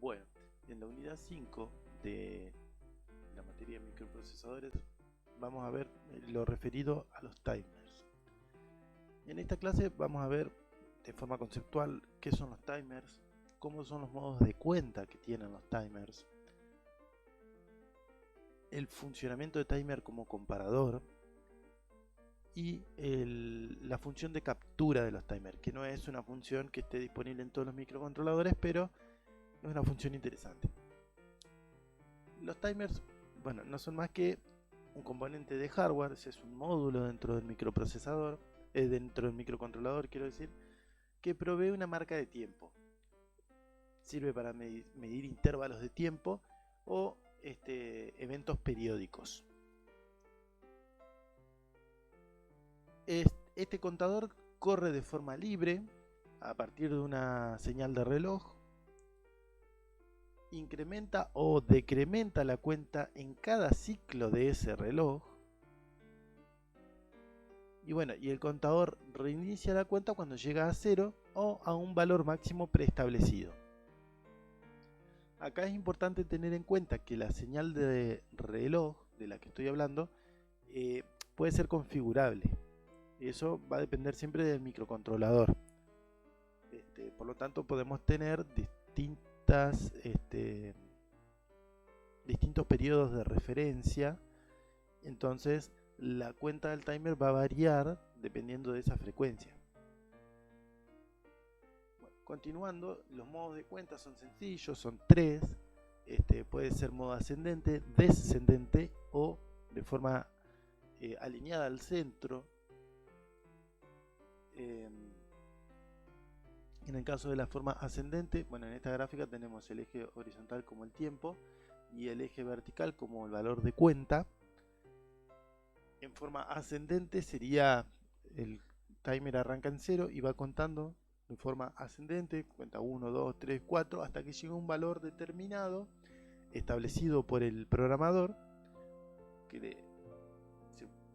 Bueno, en la unidad 5 de la materia de microprocesadores vamos a ver lo referido a los timers. En esta clase vamos a ver de forma conceptual qué son los timers, cómo son los modos de cuenta que tienen los timers, el funcionamiento de timer como comparador y la función de captura de los timers, que no es una función que esté disponible en todos los microcontroladores, pero es una función interesante. Los timers, bueno, no son más que un componente de hardware, ese es un módulo dentro del microprocesador, dentro del microcontrolador, quiero decir, que provee una marca de tiempo. Sirve para medir intervalos de tiempo o eventos periódicos. Este contador corre de forma libre a partir de una señal de reloj. Incrementa o decrementa la cuenta en cada ciclo de ese reloj. Y bueno, y el contador reinicia la cuenta cuando llega a 0 o a un valor máximo preestablecido. Acá es importante tener en cuenta que la señal de reloj de la que estoy hablando puede ser configurable. Eso va a depender siempre del microcontrolador. Por lo tanto, podemos tener distintos periodos de referencia. Entonces, la cuenta del timer va a variar dependiendo de esa frecuencia. Bueno, continuando, los modos de cuenta son sencillos, son 3. Puede ser modo ascendente, descendente o de forma alineada al centro. En el caso de la forma ascendente, bueno, en esta gráfica tenemos el eje horizontal como el tiempo y el eje vertical como el valor de cuenta. En forma ascendente sería el timer arranca en 0 y va contando de forma ascendente, cuenta 1, 2, 3, 4, hasta que llega un valor determinado establecido por el programador.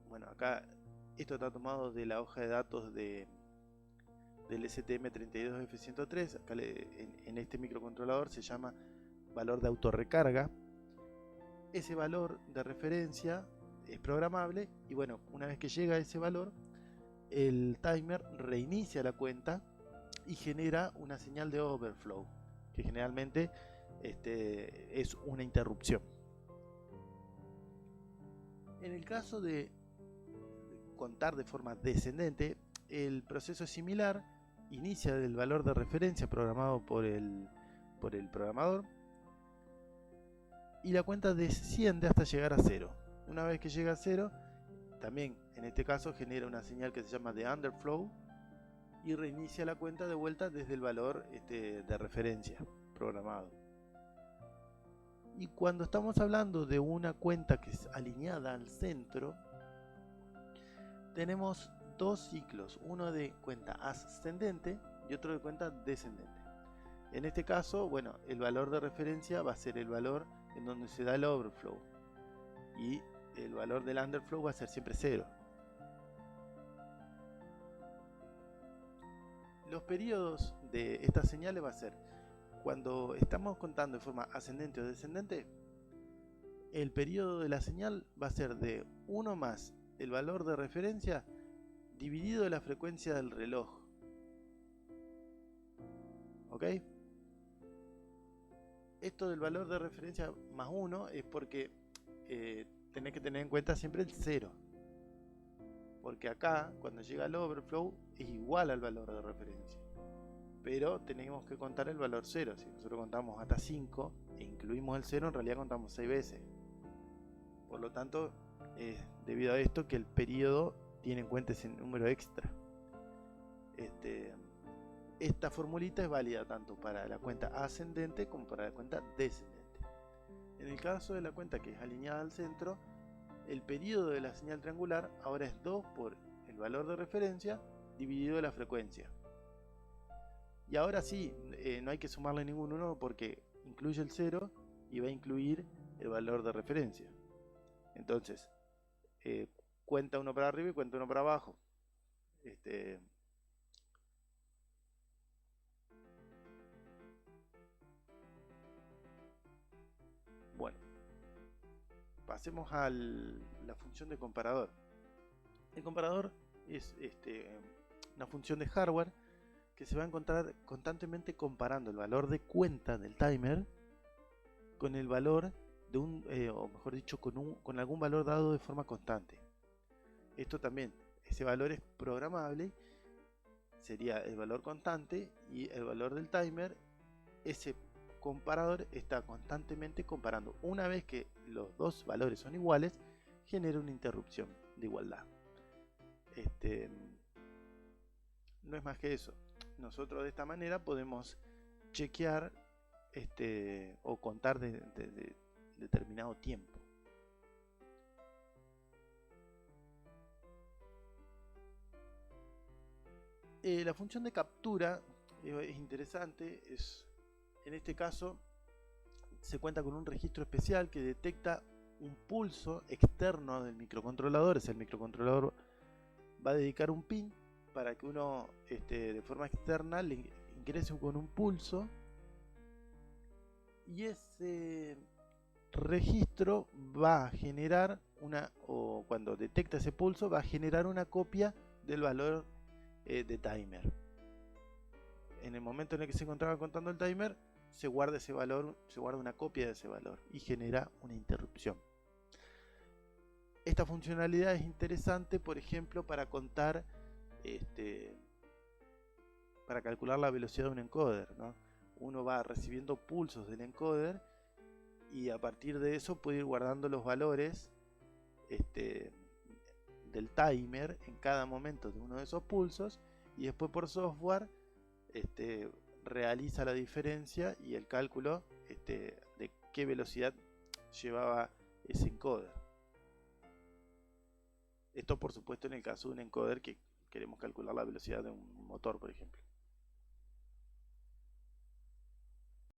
Bueno, acá esto está tomado de la hoja de datos del STM32F103. Acá en este microcontrolador se llama valor de autorrecarga. Ese valor de referencia es programable y bueno, una vez que llega a ese valor, el timer reinicia la cuenta y genera una señal de overflow, que generalmente es una interrupción. En el caso de contar de forma descendente, el proceso es similar, inicia del valor de referencia programado por el programador y la cuenta desciende hasta llegar a 0. Una vez que llega a 0, también en este caso genera una señal que se llama de underflow y reinicia la cuenta de vuelta desde el valor de referencia programado. Y cuando estamos hablando de una cuenta que es alineada al centro, tenemos dos ciclos, uno de cuenta ascendente y otro de cuenta descendente. En este caso, bueno, el valor de referencia va a ser el valor en donde se da el overflow y el valor del underflow va a ser siempre 0. Los periodos de estas señales va a ser cuando estamos contando de forma ascendente o descendente, el periodo de la señal va a ser de 1 más el valor de referencia dividido la frecuencia del reloj. ¿Ok? Esto del valor de referencia más 1 es porque tenés que tener en cuenta siempre el 0. Porque acá, cuando llega el overflow, es igual al valor de referencia. Pero tenemos que contar el valor 0. Si nosotros contamos hasta 5 e incluimos el 0, en realidad contamos 6 veces. Por lo tanto, debido a esto que el periodo tiene en cuenta ese número extra. Esta formulita es válida tanto para la cuenta ascendente como para la cuenta descendente. En el caso de la cuenta que es alineada al centro, el periodo de la señal triangular ahora es 2 por el valor de referencia dividido la frecuencia. Y ahora sí, no hay que sumarle ningún 1 porque incluye el 0 y va a incluir el valor de referencia. Entonces, cuenta uno para arriba y cuenta uno para abajo. pasemos a la función de comparador. El comparador es una función de hardware que se va a encontrar constantemente comparando el valor de cuenta del timer con el valor de o mejor dicho, con algún valor dado de forma constante. Esto también, ese valor es programable, sería el valor constante, y el valor del timer, ese comparador está constantemente comparando. Una vez que los dos valores son iguales, genera una interrupción de igualdad. No es más que eso. Nosotros de esta manera podemos chequear o contar de determinado tiempo. La función de captura es interesante. En este caso se cuenta con un registro especial que detecta un pulso externo del microcontrolador. El microcontrolador va a dedicar un pin para que uno de forma externa le ingrese con un pulso, y ese registro va a generar o cuando detecta ese pulso va a generar una copia del valor de timer. En el momento en el que se encontraba contando el timer, se guarda ese valor, se guarda una copia de ese valor y genera una interrupción. Esta funcionalidad es interesante, por ejemplo, para contar, para calcular la velocidad de un encoder, ¿no? Uno va recibiendo pulsos del encoder y a partir de eso puede ir guardando los valores del timer en cada momento de uno de esos pulsos, y después por software realiza la diferencia y el cálculo de qué velocidad llevaba ese encoder. Esto por supuesto en el caso de un encoder que queremos calcular la velocidad de un motor, por ejemplo.